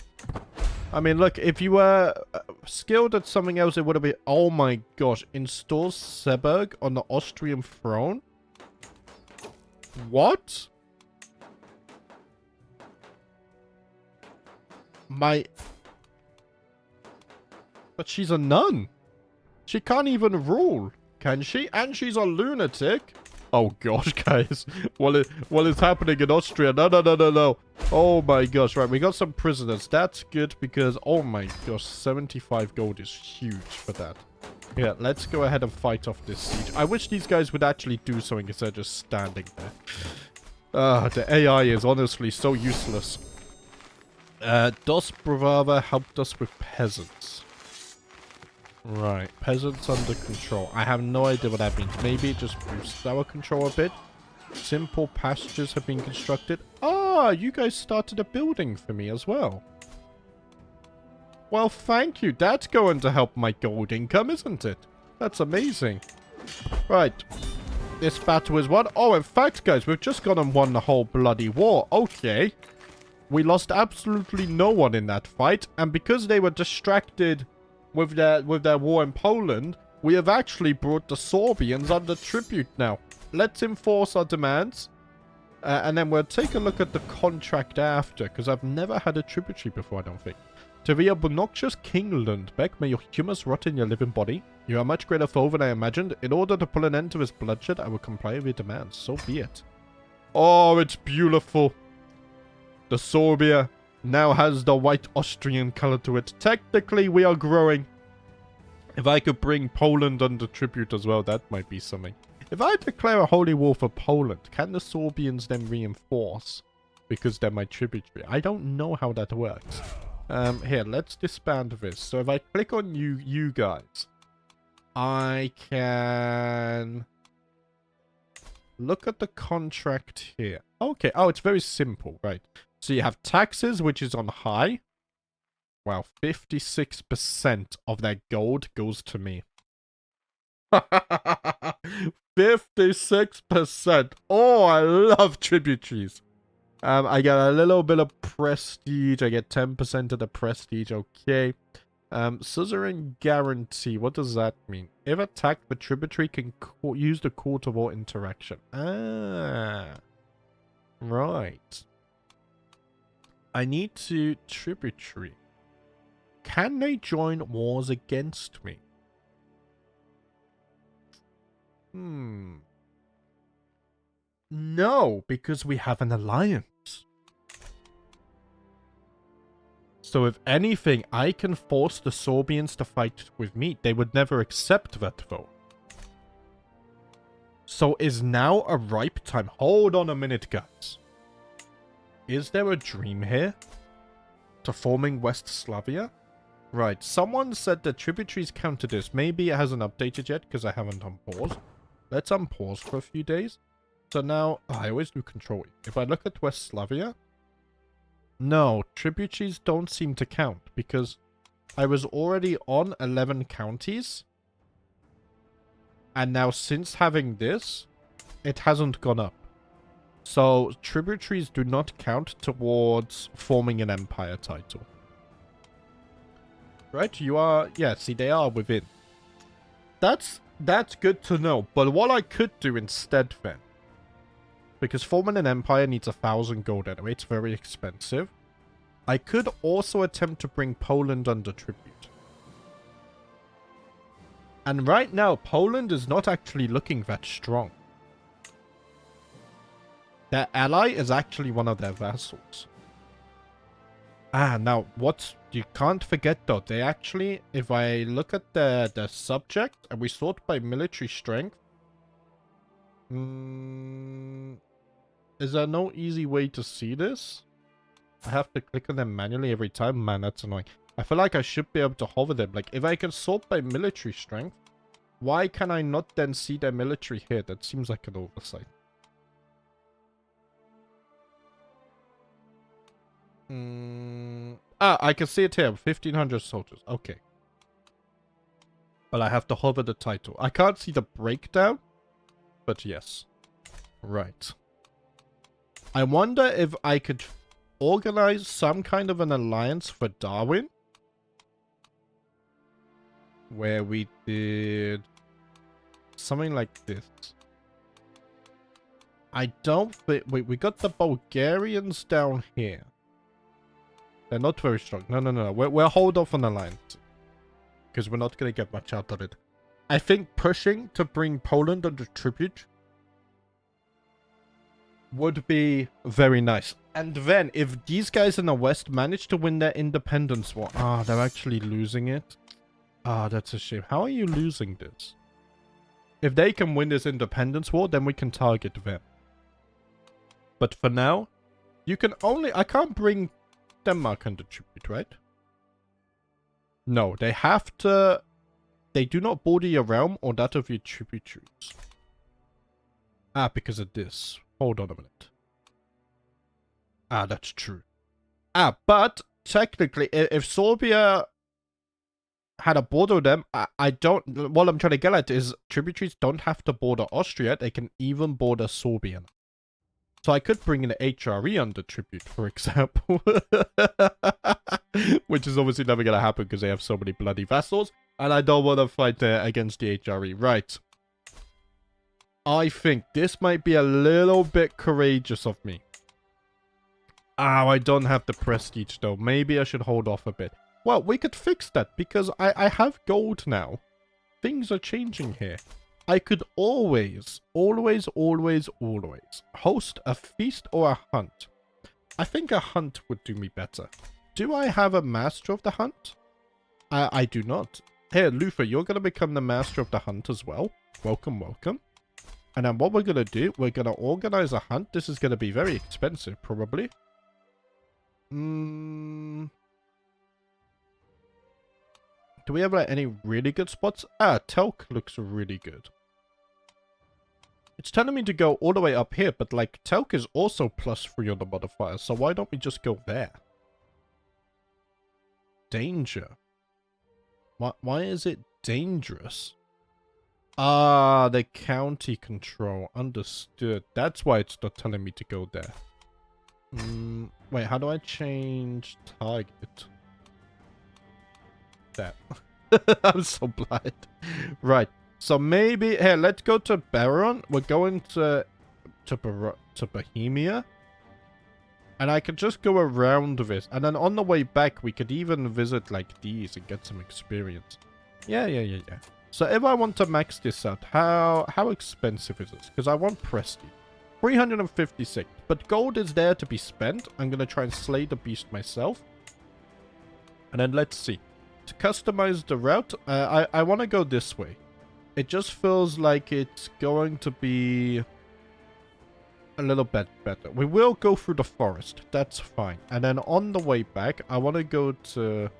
I mean, look, if you were skilled at something else, it would have been... Oh my gosh. Installs Seberg on the Austrian throne? What? But she's a nun. She can't even rule, can she? And she's a lunatic. Oh gosh, guys. What is happening in Austria? No, no, no, no, no. Oh my gosh. Right, we got some prisoners. That's good because, oh my gosh, 75 gold is huge for that. Yeah, let's go ahead and fight off this siege. I wish these guys would actually do something instead of just standing there. The AI is honestly so useless. Dos Bravava helped us with peasants. Right, peasants under control. I have no idea what that means. Maybe it just boosts our control a bit. Simple pastures have been constructed. Ah, you guys started a building for me as well. Well, thank you. That's going to help my gold income, isn't it? That's amazing. Right. This battle is won. Oh, in fact, guys, we've just gone and won the whole bloody war. Okay. We lost absolutely no one in that fight. And because they were distracted with their war in Poland, we have actually brought the Sorbians under tribute now. Let's enforce our demands. And then we'll take a look at the contract after. Because I've never had a tributary before, I don't think. To the obnoxious King Lundbeck, may your humors rot in your living body. You are a much greater foe than I imagined. In order to pull an end to his bloodshed, I will comply with your demands. So be it. Oh, it's beautiful. The Sorbia now has the white Austrian color to it. Technically, we are growing. If I could bring Poland under tribute as well, that might be something. If I declare a holy war for Poland, can the Sorbians then reinforce? Because they're my tributary. I don't know how that works. Here, let's disband this. So if I click on you guys, I can look at the contract here. Okay, oh, it's very simple, right? So you have taxes, which is on high. Wow, 56% of their gold goes to me. 56%. Oh, I love tributaries. I get a little bit of prestige. I get 10% of the prestige. Okay. Suzerain guarantee. What does that mean? If attacked, the tributary can use the court of war interaction. Ah. Right. I need to tributary. Can they join wars against me? No, because we have an alliance. So if anything, I can force the Sorbians to fight with me. They would never accept that, though. So is now a ripe time. Hold on a minute, guys. Is there a dream here? To forming West Slavia? Right, someone said that tributaries counter this. Maybe it hasn't updated yet because I haven't unpaused. Let's unpause for a few days. So now, I always do control. If I look at West Slavia, no, tributaries don't seem to count because I was already on 11 counties. And now since having this, it hasn't gone up. So tributaries do not count towards forming an empire title. Right, you are, yeah, see, they are within. That's good to know. But what I could do instead then, because forming an empire needs 1,000 gold anyway. It's very expensive. I could also attempt to bring Poland under tribute. And right now, Poland is not actually looking that strong. Their ally is actually one of their vassals. Ah, now, you can't forget though, they actually, if I look at the subject, and we sort by military strength, is there no easy way to see this? I have to click on them manually every time? Man, that's annoying. I feel like I should be able to hover them. Like, if I can sort by military strength, why can I not then see their military here? That seems like an oversight. Ah, I can see it here. 1,500 soldiers. Okay. But I have to hover the title. I can't see the breakdown. But yes. Right. I wonder if I could organize some kind of an alliance for Darwin. Where we did something like this. I don't think... Wait, we got the Bulgarians down here. They're not very strong. No. We'll hold off on alliance. Because we're not going to get much out of it. I think pushing to bring Poland under tribute would be very nice. And then, if these guys in the west manage to win their independence war... Ah, they're actually losing it. Ah, that's a shame. How are you losing this? If they can win this independence war, then we can target them. But for now, you can only... I can't bring Denmark under tribute, right? No, they have to... They do not border your realm or that of your tributaries. Ah, because of this. Hold on a minute. Ah, that's true. Ah, but technically, if Serbia had a border with them, I don't... What I'm trying to get at is tributaries don't have to border Austria. They can even border Serbia. So I could bring in HRE under tribute, for example. Which is obviously never going to happen because they have so many bloody vassals. And I don't want to fight against the HRE. Right. I think this might be a little bit courageous of me. Oh, I don't have the prestige though. Maybe I should hold off a bit. Well, we could fix that because I have gold now. Things are changing here. I could always host a feast or a hunt. I think a hunt would do me better. Do I have a master of the hunt? I do not. Here, Luther, you're going to become the master of the hunt as well. Welcome, welcome. And then what we're going to do, we're going to organize a hunt. This is going to be very expensive, probably. Do we have like any really good spots? Ah, Telk looks really good. It's telling me to go all the way up here, but like Telk is also +3 on the modifier, so why don't we just go there? Danger. Why is it dangerous? Ah, the county control. Understood. That's why it's not telling me to go there. Wait, how do I change target? That. I'm so blind. Right. So maybe... Here, let's go to Baron. We're going to Bohemia. And I could just go around this. And then on the way back, we could even visit like these and get some experience. Yeah. So if I want to max this out, how expensive is this? Because I want prestige. 356. But gold is there to be spent. I'm going to try and slay the beast myself. And then let's see. To customize the route, I want to go this way. It just feels like it's going to be a little bit better. We will go through the forest. That's fine. And then on the way back, I want to go to...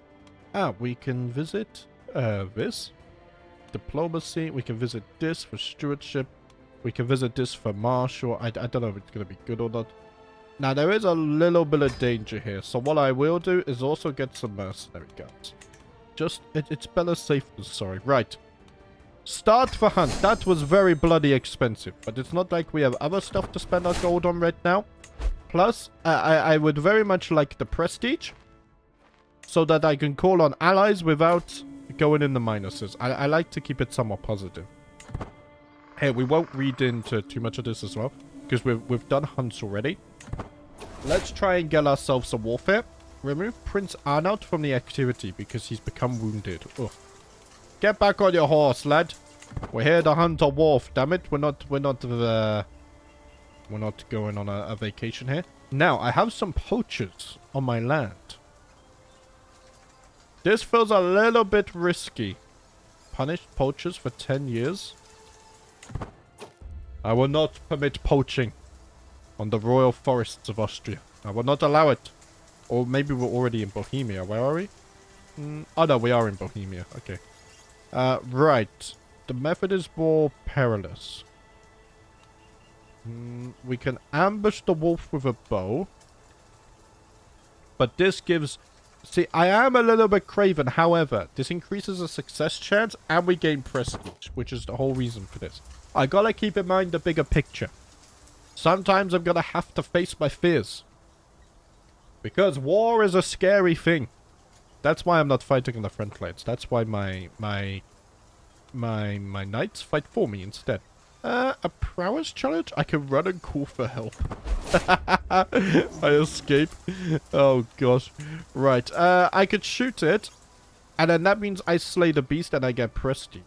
Ah, we can visit this. Diplomacy. We can visit this for stewardship. We can visit this for martial. I don't know if it's going to be good or not. Now, there is a little bit of danger here. So what I will do is also get some mercenary guards. Just, it's better safe than sorry. Right. Start the hunt. That was very bloody expensive. But it's not like we have other stuff to spend our gold on right now. Plus, I would very much like the prestige. So that I can call on allies without going in the minuses. I like to keep it somewhat positive. Hey, we won't read into too much of this as well. Because we've done hunts already. Let's try and get ourselves a warfare. Remove Prince Arnold from the activity because he's become wounded. Ugh. Get back on your horse, lad. We're here to hunt a wolf. Damn it, we're not going on a vacation here. Now, I have some poachers on my land. This feels a little bit risky. Punish poachers for 10 years. I will not permit poaching on the royal forests of Austria. I will not allow it. Or maybe we're already in Bohemia. Where are we? Oh, no, we are in Bohemia. Okay. Right. The method is more perilous. We can ambush the wolf with a bow. But this gives... See, I am a little bit craven. However, this increases the success chance and we gain prestige, which is the whole reason for this. I gotta keep in mind the bigger picture. Sometimes I'm gonna have to face my fears. Because war is a scary thing. That's why I'm not fighting on the front lines. That's why my knights fight for me instead. A prowess challenge? I can run and call for help. I escape. Oh gosh. Right. I could shoot it. And then that means I slay the beast and I get prestige.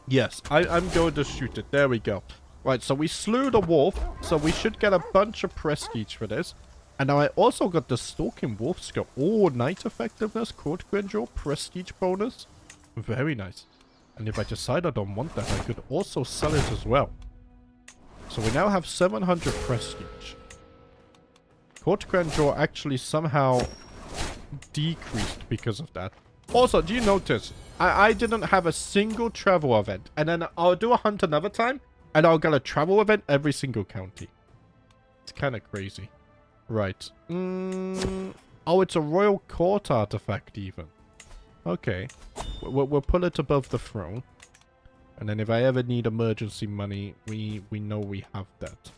Yes, I'm going to shoot it. There we go. Right, so we slew the wolf, so we should get a bunch of prestige for this. And now I also got the Stalking Wolf skill. Oh, Night Effectiveness, Court Grandeur, Prestige bonus. Very nice. And if I decide I don't want that, I could also sell it as well. So we now have 700 prestige. Court Grandeur actually somehow decreased because of that. Also, do you notice? I didn't have a single travel event. And then I'll do a hunt another time. And I'll get a travel event every single county. It's kind of crazy. Right. Oh, it's a royal court artifact even. Okay. We'll put it above the throne. And then if I ever need emergency money, we know we have that.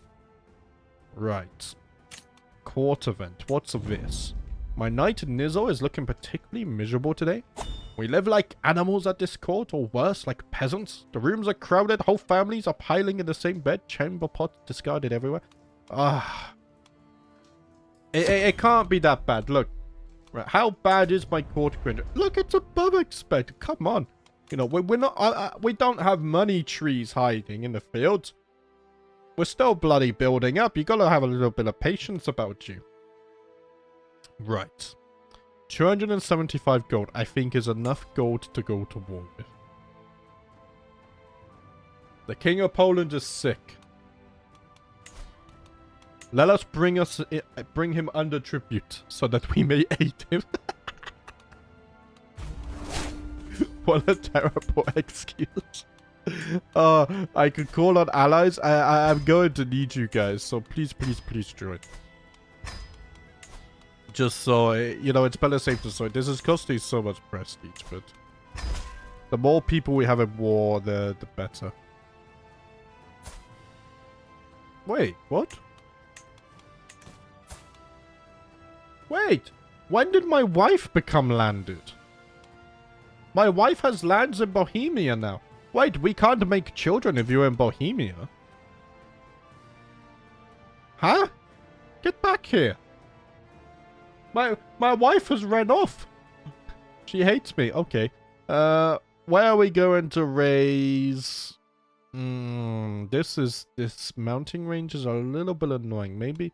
Right. Court event. What's this? My knight Nizzo is looking particularly miserable today. We live like animals at this court, or worse, like peasants. The rooms are crowded, whole families are piling in the same bed, chamber pots discarded everywhere. Ah. It can't be that bad. Look. Right, how bad is my court grandeur? Look, it's above expected. Come on. You know, we're not... we don't have money trees hiding in the fields. We're still bloody building up. You gotta have a little bit of patience about you. Right. 275 gold, I think, is enough gold to go to war with. The King of Poland is sick. Let us bring him under tribute, so that we may aid him. What a terrible excuse. I could call on allies. I'm going to need you guys, so please, please, please join. Just so, you know, it's better safe than sorry. This is costing so much prestige, but the more people we have in war, the better. Wait, what? Wait, when did my wife become landed? My wife has lands in Bohemia now. Wait, we can't make children if you're in Bohemia. Huh? Get back here. My wife has run off. She hates me. Okay. Where are we going to raise? This mounting range is a little bit annoying. Maybe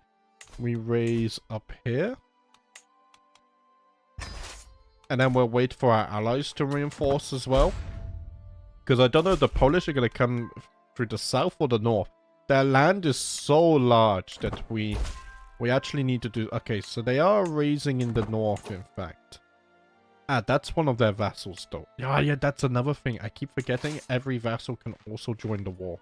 we raise up here. And then we'll wait for our allies to reinforce as well. Because I don't know if the Polish are going to come through the south or the north. Their land is so large that we actually need to do... Okay, so they are raising in the north, in fact. Ah, that's one of their vassals, though. Yeah, that's another thing. I keep forgetting every vassal can also join the war.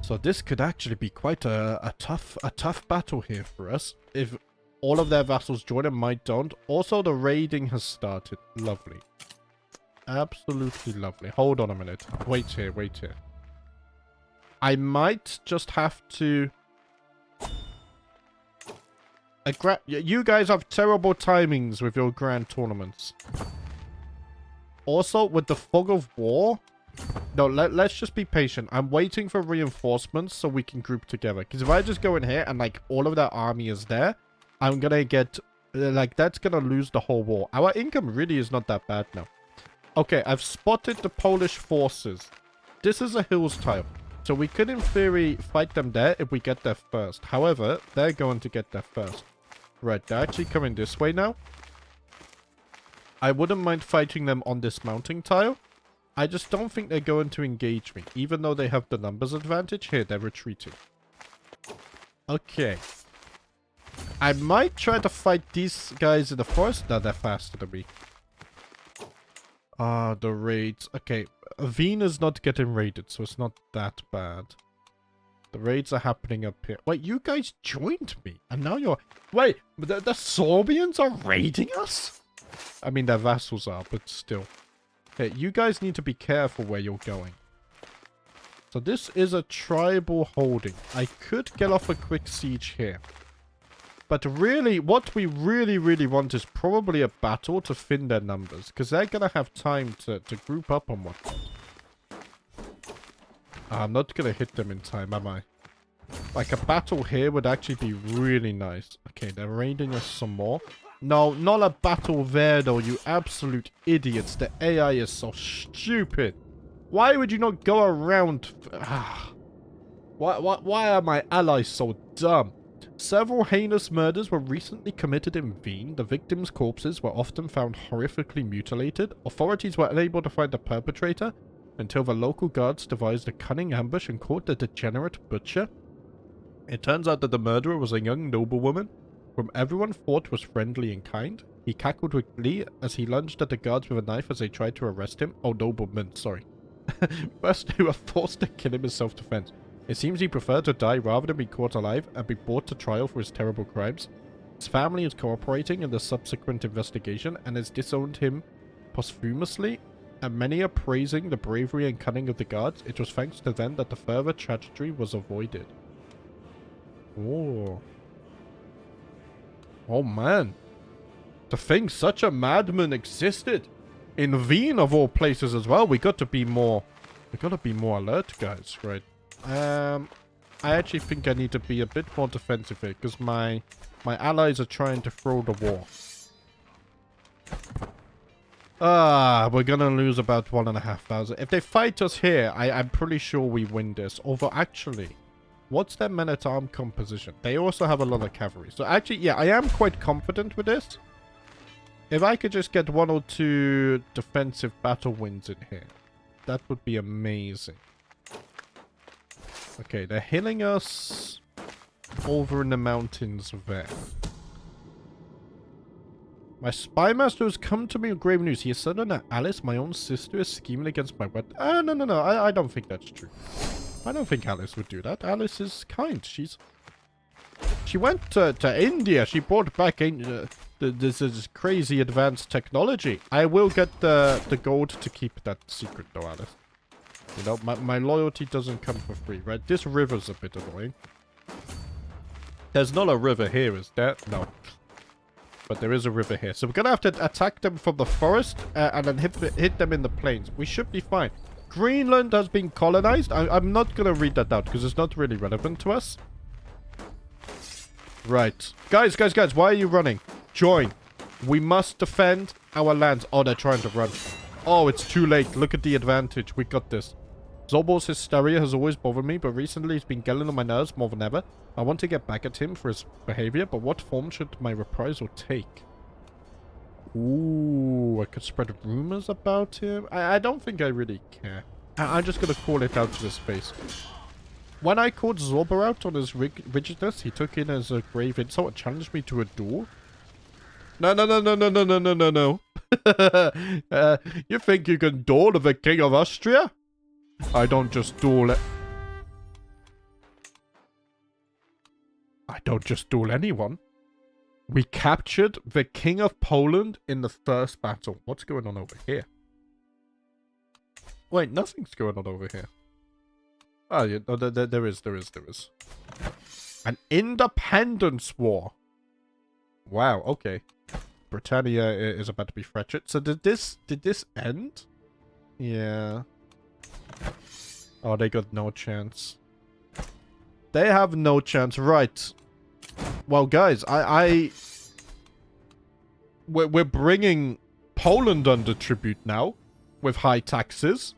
So this could actually be quite a tough battle here for us. If all of their vassals join and mine don't. Also, the raiding has started. Lovely. Absolutely lovely. Hold on a minute. Wait here, wait here. I might just have to... You guys have terrible timings with your grand tournaments. Also, with the fog of war... No, let's just be patient. I'm waiting for reinforcements so we can group together. Because if I just go in here and, like, all of their army is there, I'm gonna get... Like, that's gonna lose the whole war. Our income really is not that bad now. Okay, I've spotted the Polish forces. This is a hills tile. So we could, in theory, fight them there if we get there first. However, they're going to get there first. Right, they're actually coming this way now. I wouldn't mind fighting them on this mounting tile. I just don't think they're going to engage me. Even though they have the numbers advantage. Here, they're retreating. Okay. I might try to fight these guys in the forest. No, they're faster than me. The raids. Okay, Vienna's not getting raided, so it's not that bad. The raids are happening up here. Wait, you guys joined me, and now you're... Wait, the Sorbians are raiding us? I mean, their vassals are, but still. Okay, you guys need to be careful where you're going. So this is a tribal holding. I could get off a quick siege here. But really, what we really want is probably a battle to thin their numbers. Because they're going to have time to group up on whatnot. I'm not going to hit them in time, am I? Like, a battle here would actually be really nice. Okay, they're raiding us some more. No, not a battle there, though, you absolute idiots. The AI is so stupid. Why would you not go around... Why are my allies so dumb? Several heinous murders were recently committed in Wien. The victims' corpses were often found horrifically mutilated. Authorities were unable to find the perpetrator until the local guards devised a cunning ambush and caught the degenerate butcher. It turns out that the murderer was a young noblewoman whom everyone thought was friendly and kind. He cackled with glee as he lunged at the guards with a knife as they tried to arrest him. Oh, nobleman, sorry. First, they were forced to kill him in self-defense. It seems he preferred to die rather than be caught alive and be brought to trial for his terrible crimes. His family is cooperating in the subsequent investigation and has disowned him posthumously, and many are praising the bravery and cunning of the guards. It was thanks to them that the further tragedy was avoided. Oh. Oh man. To think such a madman existed. In Wien of all places as well. We gotta be more alert, guys, right? I actually think I need to be a bit more defensive here, because my allies are trying to throw the war. We're gonna lose about 1,500. If they fight us here, I'm pretty sure we win this. Although, actually, what's their men-at-arms composition? They also have a lot of cavalry. So, actually, yeah, I am quite confident with this. If I could just get 1 or 2 defensive battle wins in here, that would be amazing. Okay, they're healing us over in the mountains there. My spy master has come to me with grave news. He has said that Alice, my own sister, is scheming against my wedding. No. I don't think that's true. I don't think Alice would do that. Alice is kind. She went to India. She brought back this crazy advanced technology. I will get the gold to keep that secret, though, Alice. You know, my loyalty doesn't come for free, right? This river's a bit annoying. There's not a river here, is there? No. But there is a river here. So we're going to have to attack them from the forest and then hit them in the plains. We should be fine. Greenland has been colonized. I'm not going to read that out because it's not really relevant to us. Right. Guys, why are you running? Join. We must defend our lands. Oh, they're trying to run. Oh, it's too late. Look at the advantage. We got this. Zobol's hysteria has always bothered me, but recently he's been getting on my nerves more than ever. I want to get back at him for his behavior, but what form should my reprisal take? Ooh, I could spread rumors about him. I don't think I really care. I'm just going to call it out to his face. When I called Zorba out on his rigidness, he took in as a grave insult and challenged me to a duel. No. You think you can duel the King of Austria? I don't just duel it. I don't just duel anyone. We captured the King of Poland in the first battle. What's going on over here? Wait, nothing's going on over here. Oh, yeah, no, there is. An independence war. Wow, okay. Britannia is about to be fractured. So did this end? Yeah. Oh, they got no chance. They have no chance. Right. Well, guys, we're bringing Poland under tribute now with high taxes.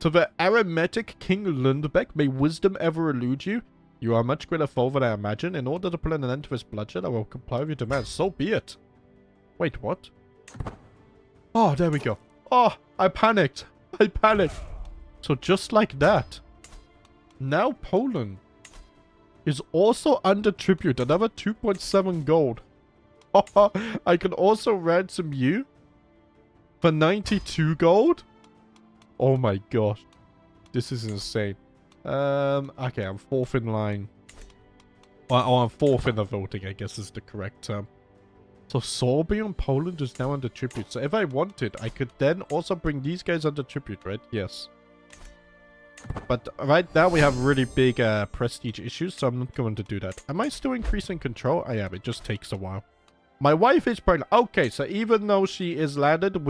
To the arithmetic King Lundbeck, may wisdom ever elude you. You are a much greater foe than I imagine. In order to put an end to this bloodshed, I will comply with your demands. So be it. Wait, what? Oh, there we go. Oh, I panicked. So just like that, now Poland is also under tribute. Another 2.7 gold. I can also ransom you for 92 gold. Oh my gosh. This is insane. Okay, I'm 4th in line. Well, I'm 4th in the voting, I guess is the correct term. So Sorbian Poland is now under tribute. So if I wanted, I could then also bring these guys under tribute, right? Yes. But right now we have really big prestige issues, so I'm not going to do that. Am I still increasing control? I am. It just takes a while. My wife is pregnant. Okay, so even though she is landed,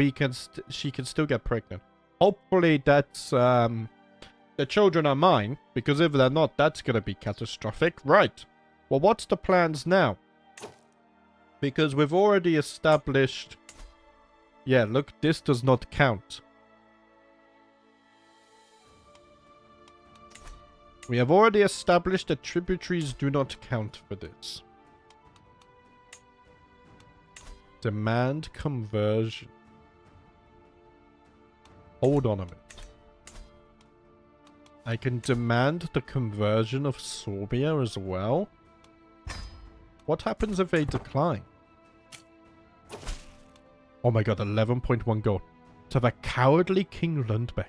she can still get pregnant. Hopefully that's the children are mine, because if they're not, that's going to be catastrophic. Right. Well, what's the plans now? Because we've already established... Yeah, look, this does not count. We have already established that tributaries do not count for this. Demand conversion. Hold on a minute. I can demand the conversion of Sorbia as well. What happens if they decline? Oh my god, 11.1 gold. To the cowardly King Lundbeck.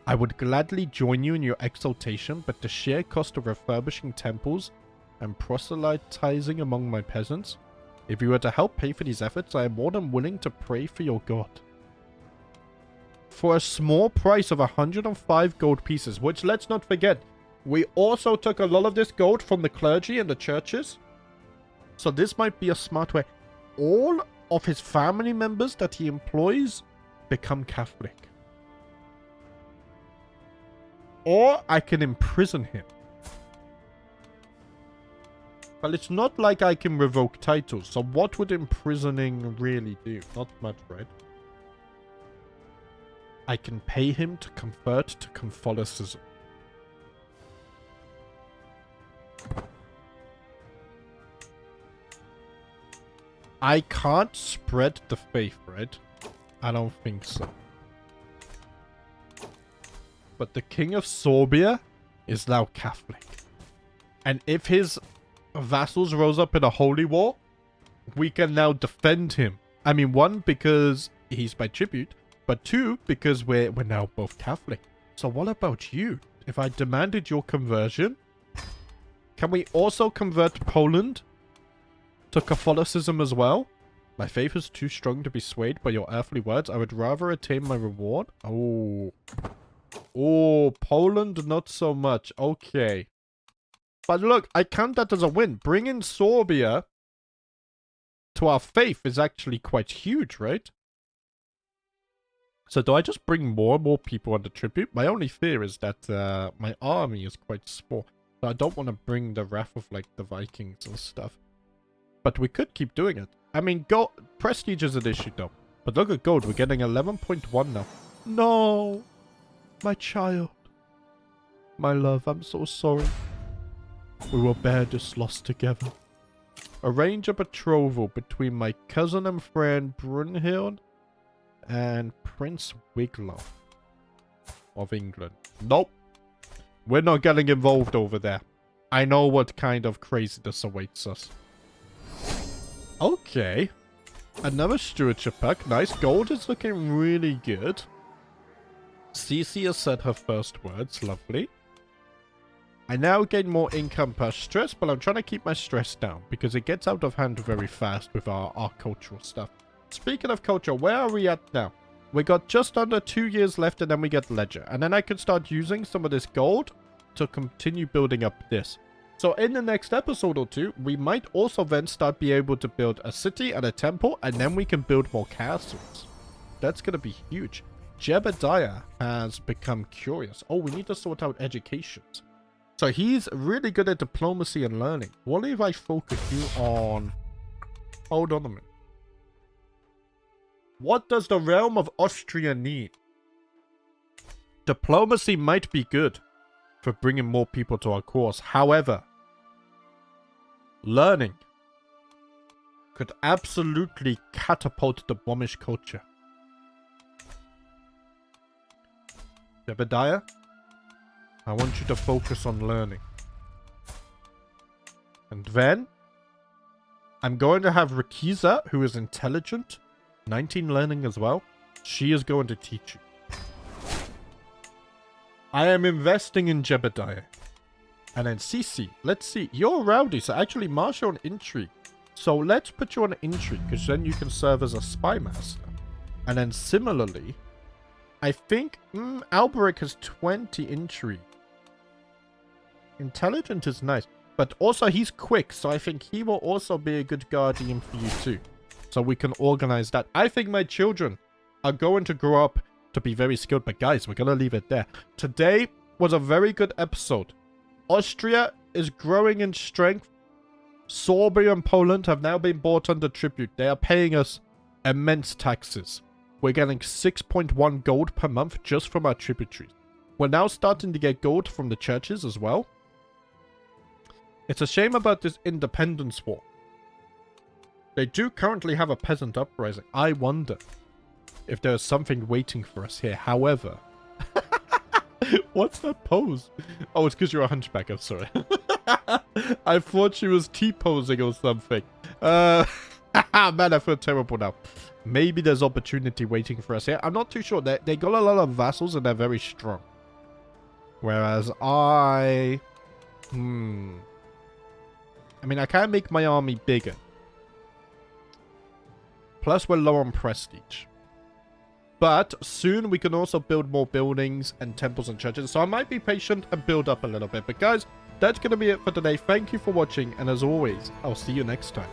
I would gladly join you in your exaltation, but the sheer cost of refurbishing temples and proselytizing among my peasants. If you were to help pay for these efforts, I am more than willing to pray for your god. For a small price of 105 gold pieces, which let's not forget, we also took a lot of this gold from the clergy and the churches. So this might be a smart way. All of his family members that he employs become Catholic. Or I can imprison him. But it's not like I can revoke titles. So what would imprisoning really do? Not much, right? I can pay him to convert to Catholicism. I can't spread the faith, right? I don't think so. But the King of Sorbia is now Catholic. And if his vassals rose up in a holy war, we can now defend him. I mean, one, because he's by tribute, but two, because we're now both Catholic. So what about you? If I demanded your conversion, can we also convert Poland to Catholicism as well? My faith is too strong to be swayed by your earthly words. I would rather attain my reward. Oh. Oh, Poland, not so much. Okay. But look, I count that as a win. Bringing Sorbia to our faith is actually quite huge, right? So do I just bring more and more people under tribute? My only fear is that my army is quite small. So I don't want to bring the wrath of, like, the Vikings and stuff. But we could keep doing it. I mean, prestige is an issue, though. But look at gold. We're getting 11.1 now. No! My child. My love, I'm so sorry. We will bear this loss together. Arrange a betrothal between my cousin and friend Brunhild and Prince Wiglaf of England. Nope. We're not getting involved over there. I know what kind of craziness awaits us. Okay. Another stewardship pack. Nice. Gold is looking really good. CC has said her first words. Lovely. I now gain more income per stress, but I'm trying to keep my stress down because it gets out of hand very fast with our cultural stuff. Speaking of culture, where are we at now? We got just under 2 years left and then we get Ledger. And then I can start using some of this gold to continue building up this. So in the next episode or two, we might also then start being able to build a city and a temple, and then we can build more castles. That's going to be huge. Jebediah has become curious. Oh, we need to sort out education. So he's really good at diplomacy and learning. What if I focus you on... Hold on a minute. What does the realm of Austria need? Diplomacy might be good for bringing more people to our cause. However, learning could absolutely catapult the Bombish culture. Jebediah, I want you to focus on learning. And then, I'm going to have Rakiza, who is intelligent, 19 learning as well. She is going to teach you. I am investing in Jebediah. And then CC, let's see. You're rowdy, so actually martial and intrigue. So let's put you on intrigue, because then you can serve as a spy master. And then similarly, I think Alberic has 20 intrigue. Intelligent is nice. But also he's quick, so I think he will also be a good guardian for you too. So we can organize that. I think my children are going to grow up to be very skilled. But guys, we're going to leave it there. Today was a very good episode. Austria is growing in strength. Sorbia and Poland have now been brought under tribute. They are paying us immense taxes. We're getting 6.1 gold per month just from our tributaries. We're now starting to get gold from the churches as well. It's a shame about this independence war. They do currently have a peasant uprising. I wonder if there's something waiting for us here. However... What's that pose? Oh, it's because you're a hunchback. I'm sorry. I thought she was T-posing or something. Man, I feel terrible now. Maybe there's opportunity waiting for us here. I'm not too sure. They got a lot of vassals and they're very strong. Whereas I mean, I can make my army bigger. Plus, we're low on prestige. But soon we can also build more buildings and temples and churches. So I might be patient and build up a little bit. But guys, that's going to be it for today. Thank you for watching. And as always, I'll see you next time.